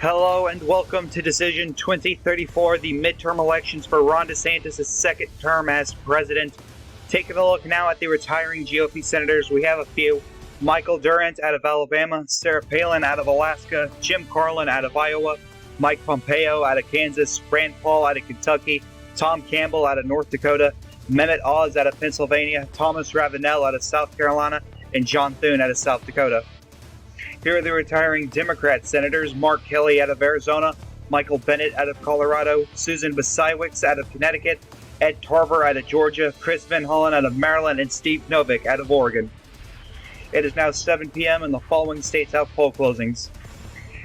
Hello and welcome to Decision 2034, the midterm elections for Ron DeSantis' second term as president. Taking a look now at the retiring GOP senators, we have a few. Michael Durant out of Alabama, Sarah Palin out of Alaska, Jim Carlin out of Iowa, Mike Pompeo out of Kansas, Rand Paul out of Kentucky, Tom Campbell out of North Dakota, Mehmet Oz out of Pennsylvania, Thomas Ravenel out of South Carolina, and John Thune out of South Dakota. Here are the retiring Democrat senators: Mark Kelly out of Arizona, Michael Bennet out of Colorado, Susan Basiewicz out of Connecticut, Ed Tarver out of Georgia, Chris Van Hollen out of Maryland, and Steve Novick out of Oregon. It is now 7 p.m. and the following states have poll closings.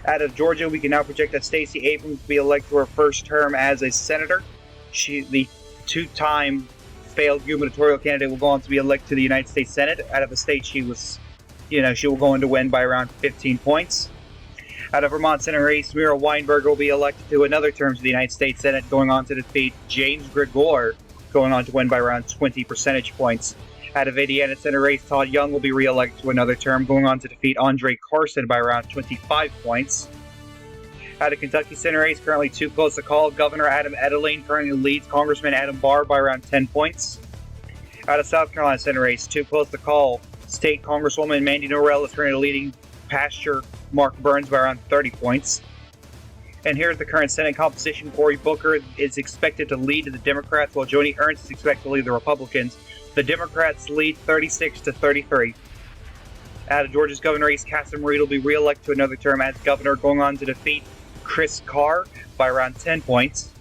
Out of Georgia, we can now project that Stacey Abrams will be elected to her first term as a senator. The two-time failed gubernatorial candidate will go on to be elected to the United States Senate. Out of the state she will go on to win by around 15 points. Out of Vermont Senator race, Mira Weinberger will be elected to another term to the United States Senate, going on to defeat James Gregor, going on to win by around 20 percentage points. Out of Indiana Senator race, Todd Young will be re-elected to another term, going on to defeat Andre Carson by around 25 points. Out of Kentucky Senate race, currently too close to call, Governor Adam Edeling currently leads Congressman Adam Barr by around 10 points. Out of South Carolina Senate race, too close to call, State Congresswoman Mandy Norrell is currently leading Pasture Mark Burns by around 30 points. And here's the current Senate composition. Cory Booker is expected to lead the Democrats, while Joni Ernst is expected to lead the Republicans. The Democrats lead 36-33. Out of Georgia's governor race, Cassim Reed will be re-elected to another term as governor, going on to defeat Chris Carr by around 10 points.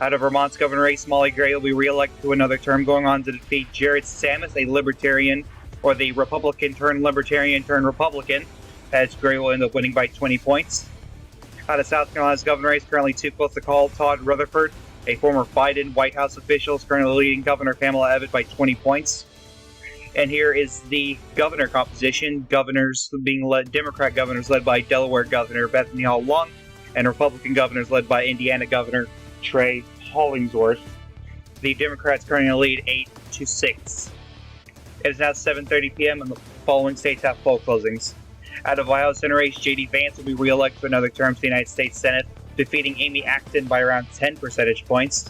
Out of Vermont's governor race, Molly Gray will be re-elected to another term, going on to defeat Jared Samus, a libertarian, or the Republican turned libertarian turned Republican, as Gray will end up winning by 20 points. Out of South Carolina's governor race, currently too close to call, Todd Rutherford, a former Biden White House official, is currently leading Governor Kamala Abbott by 20 points. And here is the governor composition. Governors being led, Democrat governors led by Delaware Governor Bethany Hall Long, and Republican governors led by Indiana Governor Trey Hollingsworth. The Democrats currently lead 8-6. It is now 7:30 p.m. and the following states have poll closings. Out of Ohio Senate race, J.D. Vance will be re-elected to another term to the United States Senate, defeating Amy Acton by around 10 percentage points.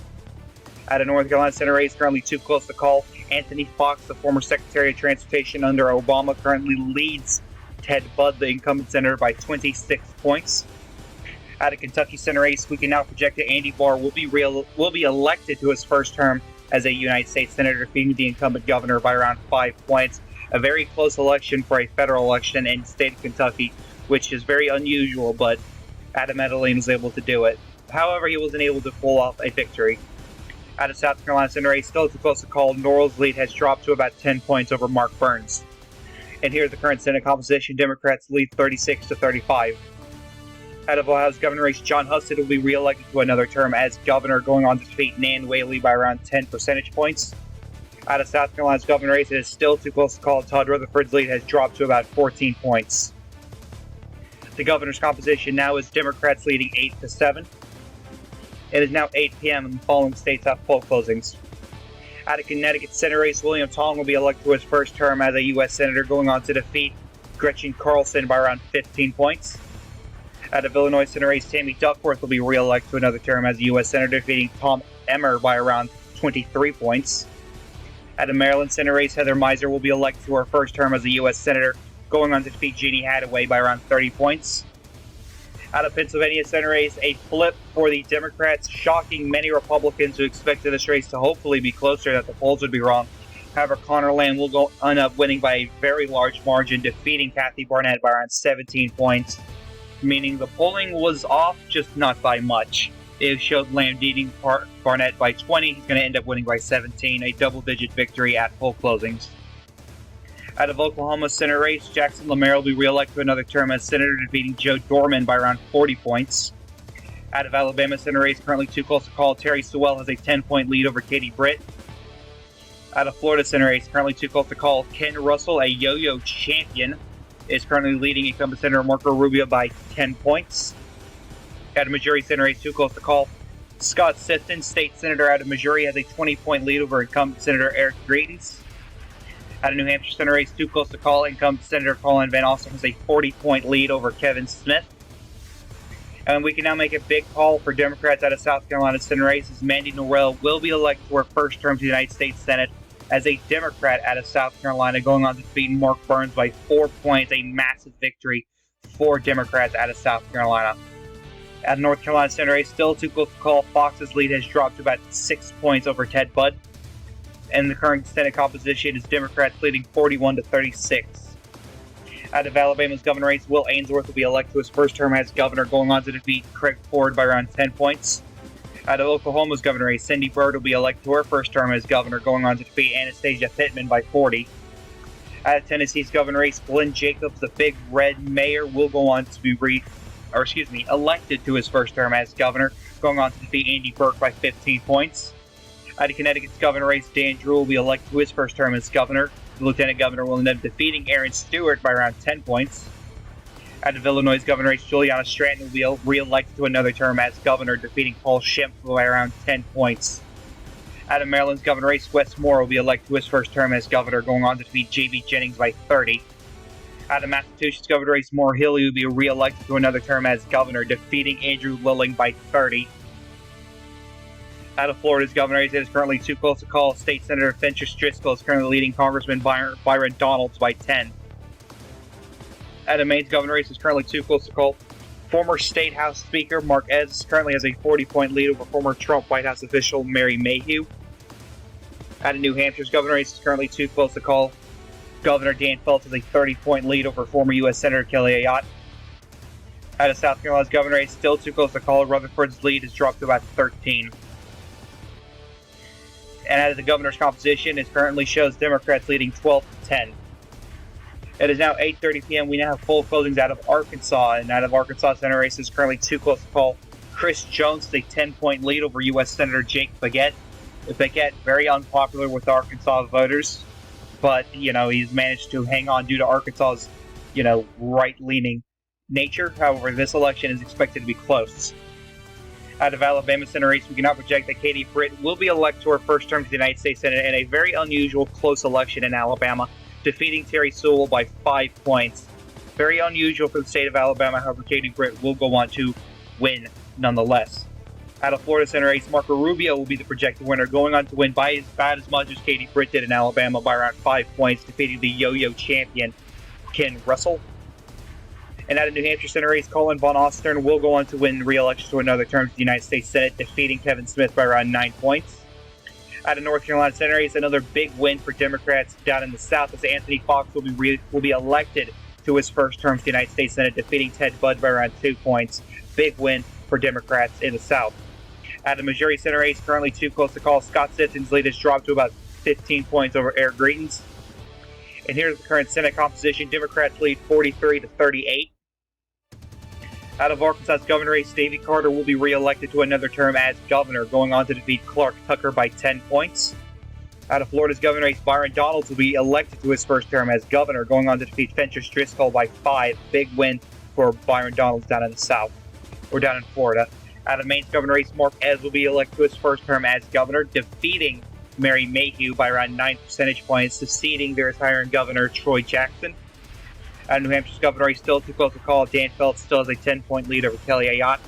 Out of North Carolina Senate race, currently too close to call, Anthony Fox, the former Secretary of Transportation under Obama, currently leads Ted Budd, the incumbent senator, by 26 points. Out of Kentucky Senate race, we can now project that Andy Barr will be elected to his first term as a United States Senator, defeating the incumbent governor by around 5 points. A very close election for a federal election in the state of Kentucky, which is very unusual, but Adam Edeling was able to do it. However, he wasn't able to pull off a victory. Out of South Carolina Senate race, still too close to call, Norrell's lead has dropped to about 10 points over Mark Burns. And here's the current Senate composition. Democrats lead 36-35. Out of Ohio's governor race, John Husted will be re-elected to another term as governor, going on to defeat Nan Whaley by around 10 percentage points. Out of South Carolina's governor race, it is still too close to call. Todd Rutherford's lead has dropped to about 14 points. The governor's composition now is Democrats leading 8-7. It is now 8 p.m. and the following states have poll closings. Out of Connecticut Senate race, William Tong will be elected to his first term as a U.S. Senator, going on to defeat Gretchen Carlson by around 15 points. Out of Illinois Senate race, Tammy Duckworth will be re-elected to another term as a U.S. Senator, defeating Tom Emmer by around 23 points. Out of Maryland Senate race, Heather Miser will be elected to her first term as a U.S. Senator, going on to defeat Jeannie Hathaway by around 30 points. Out of Pennsylvania Senate race, a flip for the Democrats, shocking many Republicans who expected this race to hopefully be closer, that the polls would be wrong. However, Connor Lamb will end up winning by a very large margin, defeating Kathy Barnett by around 17 points. Meaning the polling was off, just not by much. It showed Lamb beating Barnett by 20. He's going to end up winning by 17, a double-digit victory at poll closings. Out of Oklahoma Senate race, Jackson Lamar will be re-elected to another term as Senator, defeating Joe Dorman by around 40 points. Out of Alabama Senate race, currently too close to call, Terry Sewell has a 10-point lead over Katie Britt. Out of Florida Senate race, currently too close to call, Ken Russell, a yo-yo champion, is currently leading incumbent Senator Marco Rubio by 10 points. Out of Missouri Senate race, too close to call, Scott Sifton, state senator out of Missouri, has a 20-point lead over incumbent Senator Eric Grades. Out of New Hampshire Senate race, too close to call, incumbent Senator Colin Van Alstyne has a 40-point lead over Kevin Smith. And we can now make a big call for Democrats out of South Carolina Senate races. Mandy Norrell will be elected to her first term to the United States Senate as a Democrat out of South Carolina, going on to defeat Mark Burns by 4 points, a massive victory for Democrats out of South Carolina. Out of North Carolina Senate race, still too close to call. Fox's lead has dropped to about 6 points over Ted Budd. And the current Senate composition is Democrats leading 41-36. Out of Alabama's governor race, Will Ainsworth will be elected to his first term as governor, going on to defeat Craig Ford by around 10 points. Out of Oklahoma's governor race, Cindy Byrd will be elected to her first term as governor, going on to defeat Anastasia Pittman by 40. Out of Tennessee's governor race, Glenn Jacobs, the Big Red Mayor, will go on to be elected to his first term as governor, going on to defeat Andy Burke by 15 points. Out of Connecticut's governor race, Dan Drew will be elected to his first term as governor. The lieutenant governor will end up defeating Aaron Stewart by around 10 points. Out of Illinois' governor race, Juliana Stratton will be re-elected to another term as governor, defeating Paul Schimpf by around 10 points. Out of Maryland's governor race, Wes Moore will be elected to his first term as governor, going on to defeat J.B. Jennings by 30. Out of Massachusetts' governor race, Maura Healey will be re-elected to another term as governor, defeating Andrew Lilling by 30. Out of Florida's governor race, it is currently too close to call. State Senator Fentress Driscoll is currently leading Congressman Byron Donalds by 10. Out of Maine's governor race is currently too close to call. Former State House Speaker Mark Eds currently has a 40-point lead over former Trump White House official Mary Mayhew. Out of New Hampshire's governor race is currently too close to call. Governor Dan Phelps has a 30-point lead over former U.S. Senator Kelly Ayotte. Out of South Carolina's governor race, still too close to call. Rutherford's lead has dropped to about 13. And out of the governor's composition, it currently shows Democrats leading 12-10. It is now 8:30 p.m. We now have full closings out of Arkansas, and out of Arkansas Senate race is currently too close to call. Chris Jones is a 10-point lead over U.S. Senator Jake Baguette. Baguette, very unpopular with Arkansas voters, but, he's managed to hang on due to Arkansas's, right-leaning nature. However, this election is expected to be close. Out of Alabama Senate race, we cannot project that Katie Britt will be elected to her first term to the United States Senate in a very unusual close election in Alabama, defeating Terry Sewell by 5 points. Very unusual for the state of Alabama, however, Katie Britt will go on to win nonetheless. Out of Florida Senate race, Marco Rubio will be the projected winner, going on to win by about as much as Katie Britt did in Alabama by around 5 points, defeating the yo-yo champion, Ken Russell. And out of New Hampshire Senate race, Colin Von Ostern will go on to win re-election to another term to the United States Senate, defeating Kevin Smith by around 9 points. Out of North Carolina Senate race, another big win for Democrats down in the South, as Anthony Fox will be elected to his first term to the United States Senate, defeating Ted Budd by around 2 points. Big win for Democrats in the South. Out of Missouri Senate race, currently too close to call. Scott Sitton's lead has dropped to about 15 points over Eric Greitens. And here's the current Senate composition. Democrats lead 43-38. Out of Arkansas's governor race, Davy Carter will be re-elected to another term as governor, going on to defeat Clark Tucker by 10 points. Out of Florida's governor race, Byron Donalds will be elected to his first term as governor, going on to defeat Fentress Driscoll by 5. Big win for Byron Donalds down in the South, or down in Florida. Out of Maine's governor race, Mark Eds will be elected to his first term as governor, defeating Mary Mayhew by around 9 percentage points, succeeding the retiring governor Troy Jackson. Out of New Hampshire's governor race, still too close to call. Dan Phelps still has a 10-point lead over Kelly Ayotte.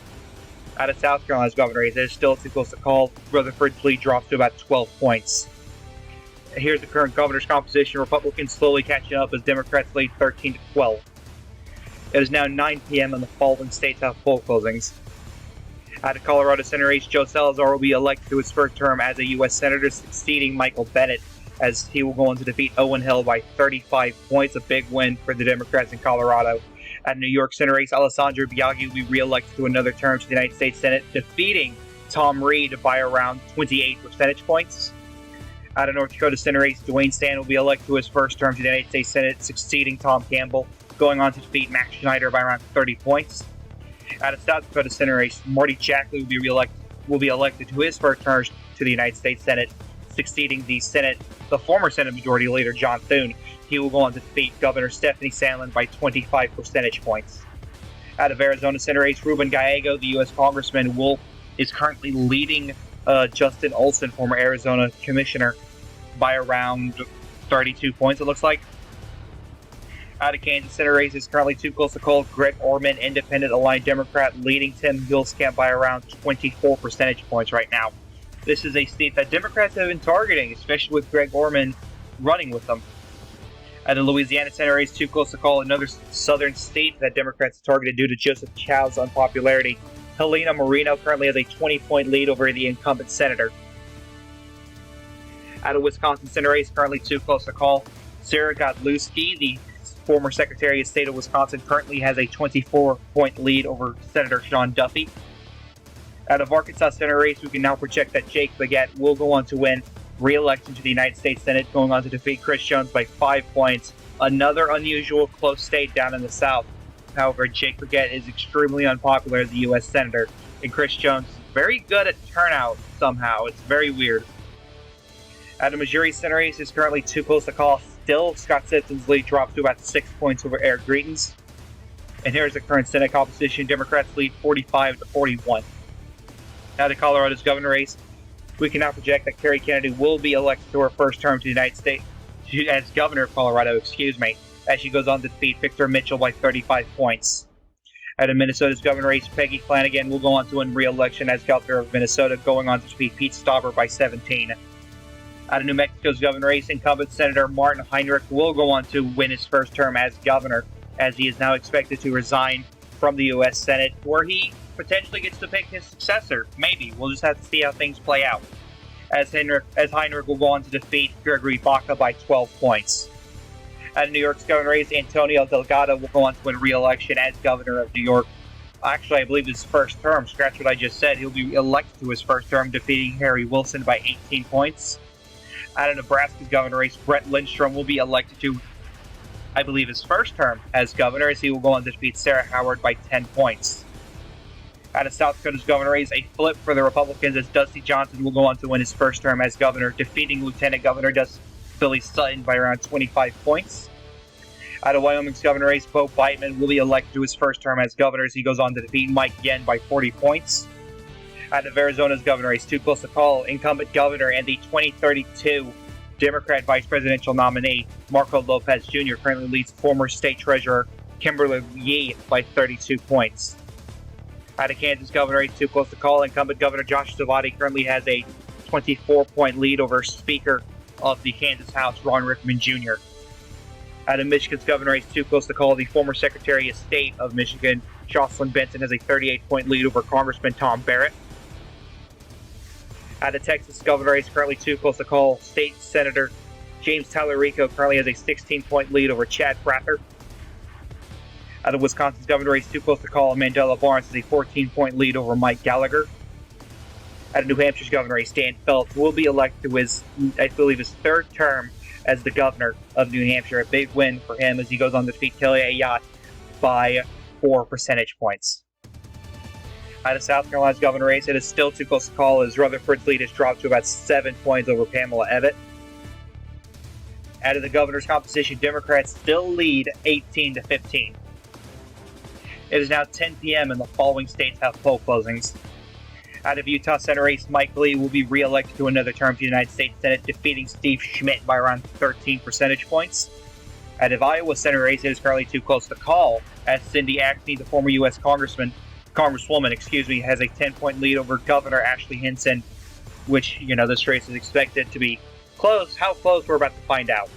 Out of South Carolina's governor race, it is still too close to call. Rutherford's lead drops to about 12 points. Here's the current governor's composition. Republicans slowly catching up as Democrats lead 13-12. It is now 9 p.m. and the following states have poll closings. Out of Colorado Senate race, Joe Salazar will be elected to his first term as a U.S. Senator, succeeding Michael Bennet, as he will go on to defeat Owen Hill by 35 points, a big win for the Democrats in Colorado. At New York Senate race, Alessandro Biaggi will be re-elected to another term to the United States Senate, defeating Tom Reed by around 28 percentage points. Out of North Dakota Senate race, Dwayne Stan will be elected to his first term to the United States Senate, succeeding Tom Campbell, going on to defeat Max Schneider by around 30 points. Out of South Dakota Senate race, Marty Jackley will be elected to his first term to the United States Senate, succeeding the former Senate Majority Leader John Thune. He will go on to defeat Governor Stephanie Sandlin by 25 percentage points. Out of Arizona Senate race, Ruben Gallego, the U.S. Congressman, is currently leading Justin Olson, former Arizona Commissioner, by around 32 points, it looks like. Out of Kansas Senate race is currently too close to call. Greg Orman, independent aligned Democrat, leading Tim Huelskamp by around 24 percentage points right now. This is a state that Democrats have been targeting, especially with Greg Orman running with them. Out of Louisiana Senate race, too close to call. Another southern state that Democrats targeted due to Joseph Chow's unpopularity. Helena Marino currently has a 20-point lead over the incumbent senator. Out of Wisconsin Senate race, currently too close to call. Sarah Godlewski, the former Secretary of State of Wisconsin, currently has a 24-point lead over Senator Sean Duffy. Out of Arkansas Senate race, we can now project that Jake Baguette will go on to win re-election to the United States Senate, going on to defeat Chris Jones by 5 points. Another unusual close state down in the South. However, Jake Baguette is extremely unpopular as a U.S. Senator, and Chris Jones is very good at turnout somehow. It's very weird. Out of Missouri Senate race is currently too close to call. Still, Scott Sitton's lead dropped to about 6 points over Eric Greitens. And here's the current Senate composition. Democrats lead 45-41. Now to Colorado's governor race. We can now project that Kerry Kennedy will be elected to her first term to the United States as governor of Colorado, as she goes on to defeat Victor Mitchell by 35 points. Out of Minnesota's governor race, Peggy Flanagan will go on to win re-election as governor of Minnesota, going on to defeat Pete Stauber by 17. Out of New Mexico's governor race, incumbent Senator Martin Heinrich will go on to win his first term as governor, as he is now expected to resign from the U.S. Senate, where he potentially gets to pick his successor. Maybe. We'll just have to see how things play out. As Heinrich will go on to defeat Gregory Baca by 12 points. Out of New York's governor race, Antonio Delgado will go on to win re-election as governor of New York. Actually, I believe his first term. Scratch what I just said. He'll be elected to his first term, defeating Harry Wilson by 18 points. Out of Nebraska's governor race, Brett Lindstrom will be elected to, I believe, his first term as governor, as he will go on to defeat Sarah Howard by 10 points. Out of South Dakota's governor race, a flip for the Republicans as Dusty Johnson will go on to win his first term as governor, defeating Lieutenant Governor Billy Sutton by around 25 points. Out of Wyoming's governor race, Bo Beitman will be elected to his first term as governor, as he goes on to defeat Mike Yen by 40 points. Out of Arizona's governor race, too close to call, incumbent governor and the 2032 Democrat vice presidential nominee, Marco Lopez Jr., currently leads former state treasurer Kimberly Yee by 32 points. Out of Kansas governor race, too close to call, incumbent governor Josh Savati currently has a 24-point lead over Speaker of the Kansas House, Ron Rickman Jr. Out of Michigan's governor race, too close to call, the former Secretary of State of Michigan, Jocelyn Benson, has a 38-point lead over Congressman Tom Barrett. Out of Texas governor race, currently too close to call, State Senator James Tallarico currently has a 16-point lead over Chad Prather. Out of Wisconsin's governor race, too close to call, Mandela Barnes has a 14-point lead over Mike Gallagher. Out of New Hampshire's governor race, Dan Phelps will be elected to his, I believe, his third term as the governor of New Hampshire. A big win for him as he goes on to defeat Kelly Ayotte by 4 percentage points. Out of South Carolina's governor race, it is still too close to call as Rutherford's lead has dropped to about 7 points over Pamela Evatt. Out of the governor's composition, Democrats still lead 18-15. It is now 10 p.m. and the following states have poll closings. Out of Utah Senate race, Mike Lee will be re-elected to another term to the United States Senate, defeating Steve Schmidt by around 13 percentage points. Out of Iowa Senate race, it is currently too close to call, as Cindy Axne, the former U.S. Congresswoman, has a 10-point lead over Governor Ashley Hinson, which, this race is expected to be close. How close, we're about to find out.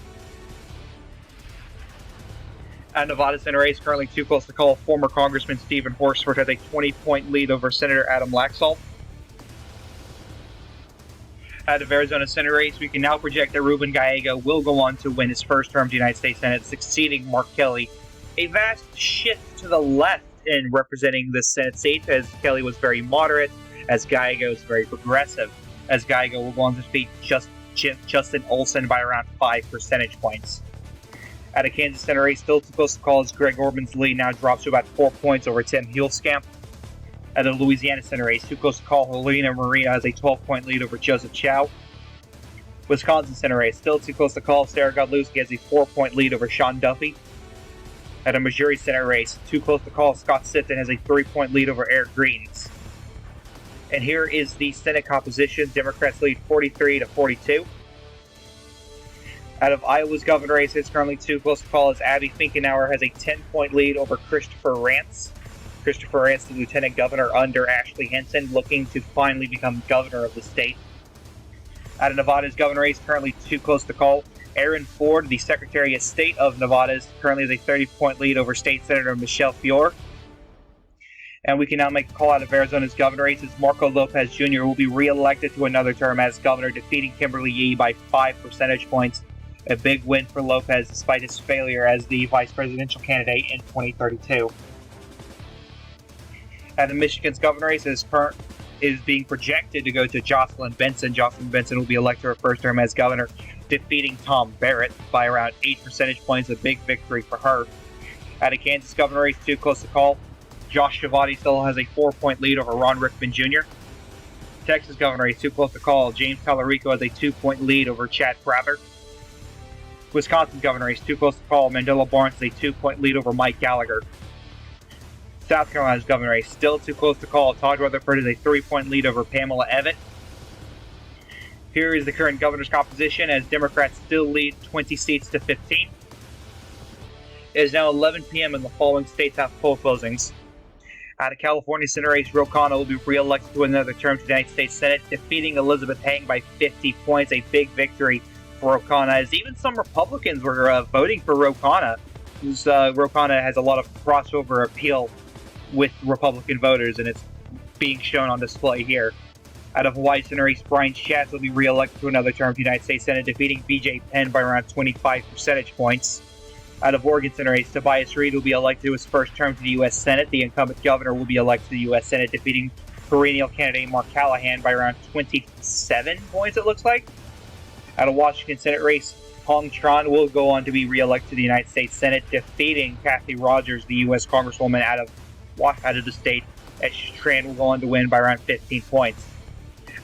Out of Nevada Senate race, currently too close to call, former Congressman Stephen Horsford has a 20-point lead over Senator Adam Laxalt. Out of Arizona Senate race, we can now project that Ruben Gallego will go on to win his first term to the United States Senate, succeeding Mark Kelly. A vast shift to the left in representing this Senate seat, as Kelly was very moderate, as Gallego is very progressive, as Gallego will go on to defeat Justin Olson by around 5 percentage points. Out of Kansas Senate race, still too close to call, as Greg Orban's lead now drops to about 4 points over Tim Huelskamp. Out of the Louisiana Senate race, too close to call, Helena Marino has a 12-point lead over Joseph Chow. Wisconsin Senate race, still too close to call, Sarah Godlewski has a 4-point lead over Sean Duffy. At a Missouri Senate race, too close to call, Scott Sitton has a 3-point lead over Eric Greitens. And here is the Senate composition. Democrats lead 43-42. Out of Iowa's governor race, it's currently too close to call as Abby Finkenauer has a 10-point lead over Christopher Rance. Christopher Rance, the lieutenant governor under Ashley Hinton, looking to finally become governor of the state. Out of Nevada's governor race, currently too close to call. Aaron Ford, the Secretary of State of Nevada, currently has a 30-point lead over State Senator Michelle Fiore. And we can now make a call out of Arizona's governor race as Marco Lopez Jr. will be re-elected to another term as governor, defeating Kimberly Yee by 5 percentage points. A big win for Lopez despite his failure as the vice presidential candidate in 2032. And the Michigan's governor race is being projected to go to Jocelyn Benson. Jocelyn Benson will be elected her first term as governor, defeating Tom Barrett by around 8 percentage points. A big victory for her. Out of Kansas governor race, too close to call. Josh Shavati still has a 4-point lead over Ron Rickman Jr. Texas governor race, too close to call. James Tallarico has a 2-point lead over Chad Prather. Wisconsin governor race, too close to call. Mandela Barnes has a 2-point lead over Mike Gallagher. South Carolina's governor race, still too close to call. Todd Rutherford has a 3-point lead over Pamela Evatt. Here is the current governor's composition as Democrats still lead 20 seats to 15. It is now 11 p.m. and the following states have poll closings. Out of California Senate race, Ro Khanna will be re-elected to another term to the United States Senate, defeating Elizabeth Heng by 50 points. A big victory for Ro Khanna, as even some Republicans were voting for Ro Khanna. Ro Khanna has a lot of crossover appeal with Republican voters, and it's being shown on display here. Out of Hawaii Senate race, Brian Schatz will be re-elected to another term to the United States Senate, defeating BJ Penn by around 25 percentage points. Out of Oregon Senate race, Tobias Reed will be elected to his first term to the U.S. Senate. The incumbent governor will be elected to the U.S. Senate, defeating perennial candidate Mark Callahan by around 27 points, it looks like. Out of Washington Senate race, Hong Tran will go on to be re-elected to the United States Senate, defeating Kathy Rogers, the U.S. Congresswoman out of the state. As Tran will go on to win by around 15 points.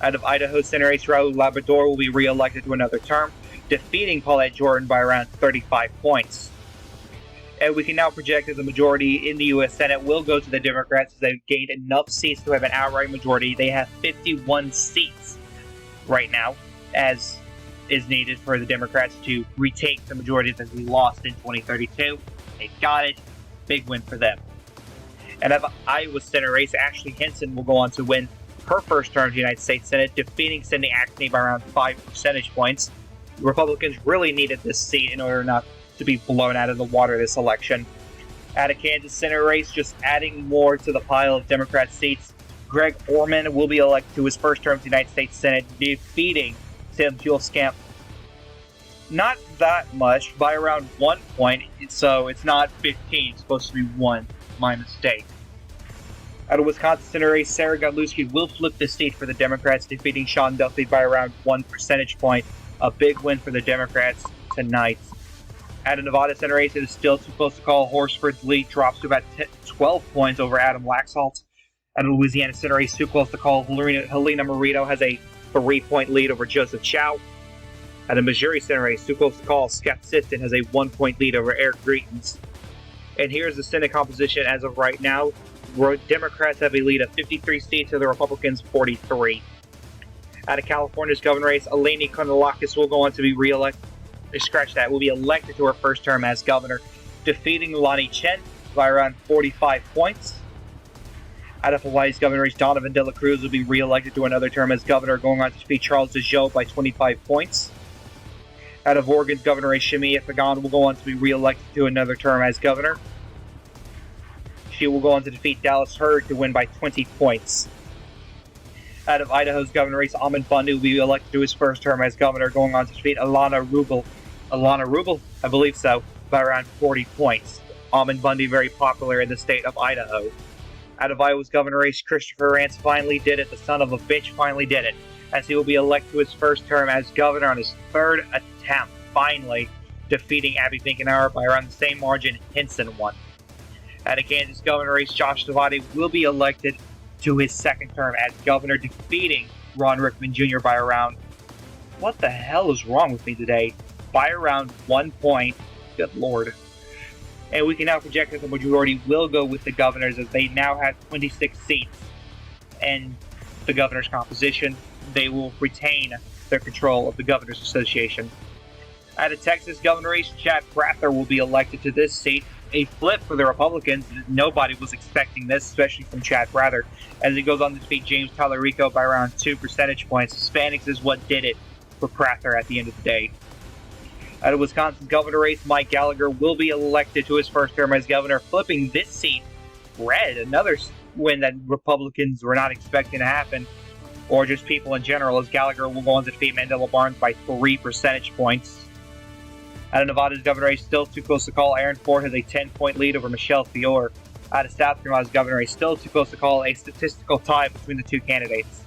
Out of Idaho Senate race, Raul Labrador will be re-elected to another term, defeating Paulette Jordan by around 35 points. And we can now project that the majority in the U.S. Senate will go to the Democrats as they've gained enough seats to have an outright majority. They have 51 seats right now, as is needed for the Democrats to retake the majority that they lost in 2032. They've got it. Big win for them. And out of Iowa Senate race, Ashley Hinton will go on to win her first term to the United States Senate, defeating Cindy Axne by around 5 percentage points. The Republicans really needed this seat in order not to be blown out of the water this election. Out of Kansas Senate race, just adding more to the pile of Democrat seats, Greg Orman will be elected to his first term to the United States Senate, defeating Tim Fuelskamp. Not that much, by around 1 point, so it's not 15, it's supposed to be 1. My mistake. Out of Wisconsin Senate race, Sarah Godlewski will flip the seat for the Democrats, defeating Sean Duffy by around 1 percentage point. A big win for the Democrats tonight. Out of Nevada Senate race, it is still too close to call. Horsford's lead drops to about 12 points over Adam Laxalt. Out of Louisiana Senate race, too close to call. Helena Morito has a 3-point lead over Joseph Chow. Out of Missouri Senate race, too close to call. Scott Sifton has a 1-point lead over Eric Greitens. And here's the Senate composition as of right now. Democrats have a lead of 53 seats to the Republicans 43. Out of California's governor race, Eleni Kounalakis will go on to be will be elected to her first term as governor, defeating Lonnie Chen by around 45 points. Out of Hawaii's governor race, Donovan De La Cruz will be re-elected to another term as governor, going on to defeat Charles DeJoe by 25 points. Out of Oregon's governor race, Shemia Fagan will go on to be re-elected to another term as governor. She will go on to defeat Dallas Hurd to win by 20 points. Out of Idaho's governor race, Ahmed Bundy will be elected to his first term as governor, going on to defeat Alana Rubel, I believe so, by around 40 points. Ahmed Bundy very popular in the state of Idaho. Out of Iowa's governor race, Christopher Rance finally did it. The son of a bitch finally did it, as he will be elected to his first term as governor on his third attempt, finally defeating Abby Finkenauer by around the same margin Hinson won. Out of Kansas governor race, Josh Savati will be elected to his second term as governor, defeating Ron Rickman Jr. by around, what the hell is wrong with me today? By around 1 point. Good lord. And we can now project that the majority will go with the governors, as they now have 26 seats in the governor's composition. They will retain their control of the Governors Association. Out of Texas governor race, Chad Prather will be elected to this seat. A flip for the Republicans. Nobody was expecting this, especially from Chad Prather, as he goes on to defeat James Talarico by around 2 percentage points. Hispanics is what did it for Prather at the end of the day. Out of Wisconsin's governor race, Mike Gallagher will be elected to his first term as governor, flipping this seat red. Another win that Republicans were not expecting to happen, or just people in general, as Gallagher will go on to defeat Mandela Barnes by 3 percentage points. Out of Nevada's governor race, still too close to call. Aaron Ford has a 10-point lead over Michelle Fiore. Out of South Carolina's governor race, still too close to call. A statistical tie between the two candidates.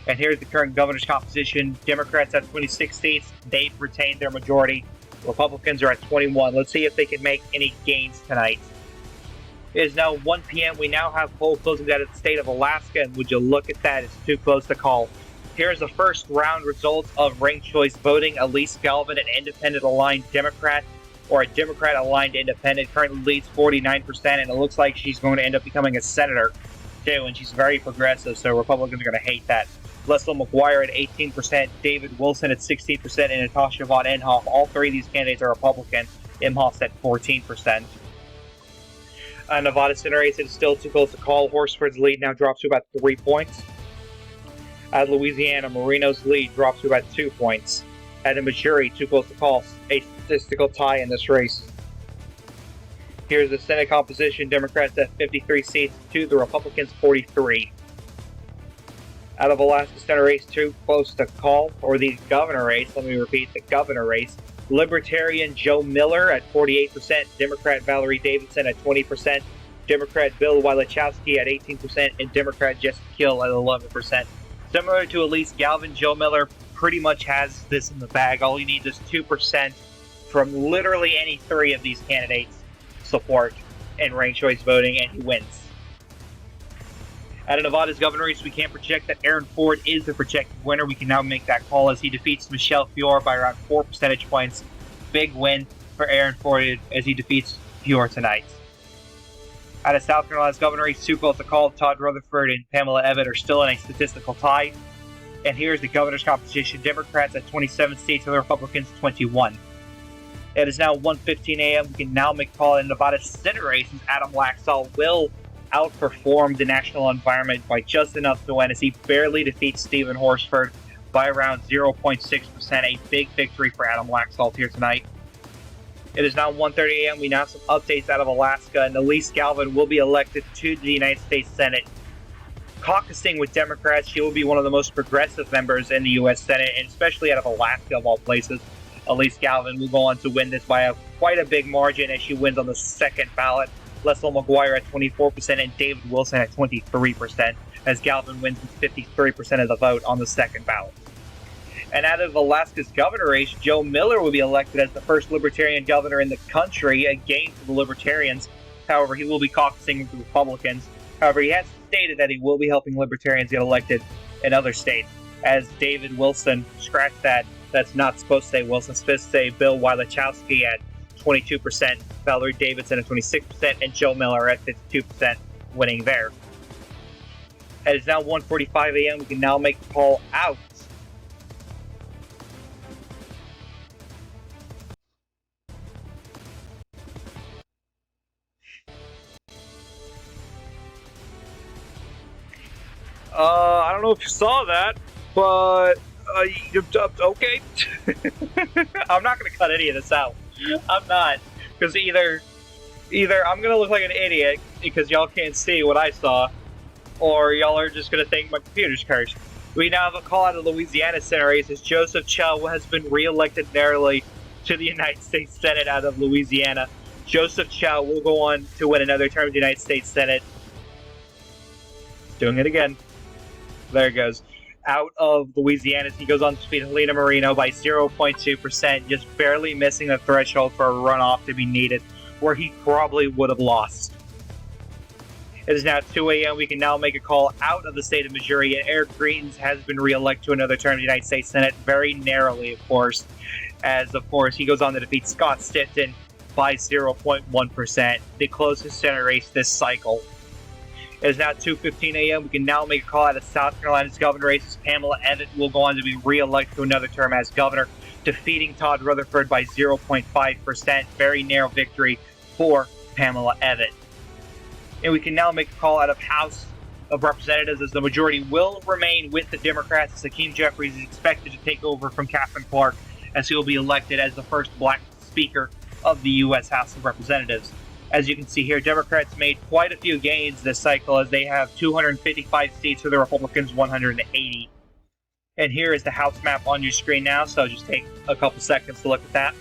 And here's the current governor's composition. Democrats have 26 seats. They've retained their majority. Republicans are at 21. Let's see if they can make any gains tonight. It is now 1 p.m. We now have poll closings out of the state of Alaska, and would you look at that, it's too close to call. Here's the first round results of ranked choice voting. Elise Galvin, an independent-aligned Democrat, or a Democrat-aligned independent, currently leads 49%, and it looks like she's going to end up becoming a senator, too, and she's very progressive, so Republicans are going to hate that. Leslie McGuire at 18%, David Wilson at 16%, and Natasha von Imhoff. All three of these candidates are Republican. Imhoff's at 14%. Nevada Senate race is still too close to call. Horsford's lead now drops to about 3 points. Out of Louisiana, Marino's lead drops to about 2 points. Out of Missouri, too close to call. A statistical tie in this race. Here's the Senate composition. Democrats at 53 seats to the Republicans 43. Out of Alaska Senate race, too close to call, or the governor race. Let me repeat, the governor race. Libertarian Joe Miller at 48%, Democrat Valerie Davidson at 20%, Democrat Bill Wylachowski at 18%, and Democrat Jessica Kill at 11%. Similar to Elise Galvin, Joe Miller pretty much has this in the bag. All he needs is 2% from literally any three of these candidates' support in ranked choice voting, and he wins. Out of Nevada's governor race, we can't project that Aaron Ford is the projected winner. We can now make that call as he defeats Michelle Fiore by around 4 percentage points. Big win for Aaron Ford as he defeats Fiore tonight. Out of South Carolina's governor race, too close to call. Todd Rutherford and Pamela Evatt are still in a statistical tie. And here's the governor's competition. Democrats at 27 seats and the Republicans 21. It is now 1:15 a.m. We can now make a call in Nevada's Senate race as Adam Laxalt will outperformed the national environment by just enough to win as he barely defeats Stephen Horsford by around 0.6%. A big victory for Adam Laxalt here tonight. It is now 1:30 a.m. We now have some updates out of Alaska, and Elise Galvin will be elected to the United States Senate. Caucusing with Democrats, she will be one of the most progressive members in the U.S. Senate, and especially out of Alaska of all places. Elise Galvin will go on to win this by quite a big margin as she wins on the second ballot. Leslie McGuire at 24% and David Wilson at 23%, as Galvin wins with 53% of the vote on the second ballot. And out of Alaska's governor race, Joe Miller will be elected as the first Libertarian governor in the country, a gain for the Libertarians. However, he will be caucusing with the Republicans. However, he has stated that he will be helping Libertarians get elected in other states, as David Wilson, scratch that, that's not supposed to say Wilson, it's supposed to say Bill Wylachowski at 22%, Valerie Davidson at 26%, and Joe Miller at 52%, winning there. It is now 1:45 a.m. We can now make the call out. I don't know if you saw that, but okay. I'm not going to cut any of this out. I'm not, because either I'm going to look like an idiot because y'all can't see what I saw, or y'all are just going to think my computer's cursed. We now have a call out of Louisiana Senate race as Joseph Chow has been re-elected narrowly to the United States Senate out of Louisiana. Joseph Chow will go on to win another term of the United States Senate. Doing it again. There it goes. Out of Louisiana, he goes on to defeat Helena Marino by 0.2%, just barely missing the threshold for a runoff to be needed, where he probably would have lost. It is now 2 a.m. We can now make a call out of the state of Missouri, and Eric Greitens has been re-elected to another term of the United States Senate, very narrowly, of course, as, of course, he goes on to defeat Scott Stifton by 0.1%, the closest Senate race this cycle. It is now 2:15 a.m. We can now make a call out of South Carolina's governor race as Pamela Evatt will go on to be re-elected to another term as governor. defeating Todd Rutherford by 0.5%. Very narrow victory for Pamela Evatt. And we can now make a call out of House of Representatives, as the majority will remain with the Democrats, as Hakeem Jeffries is expected to take over from Catherine Clark, as he will be elected as the first black Speaker of the U.S. House of Representatives. As you can see here, Democrats made quite a few gains this cycle, as they have 255 seats for the Republicans, 180. And here is the House map on your screen now, so just take a couple seconds to look at that.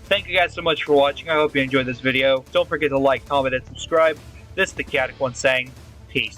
Thank you guys so much for watching. I hope you enjoyed this video. Don't forget to like, comment, and subscribe. This is the Chaotic One saying, peace.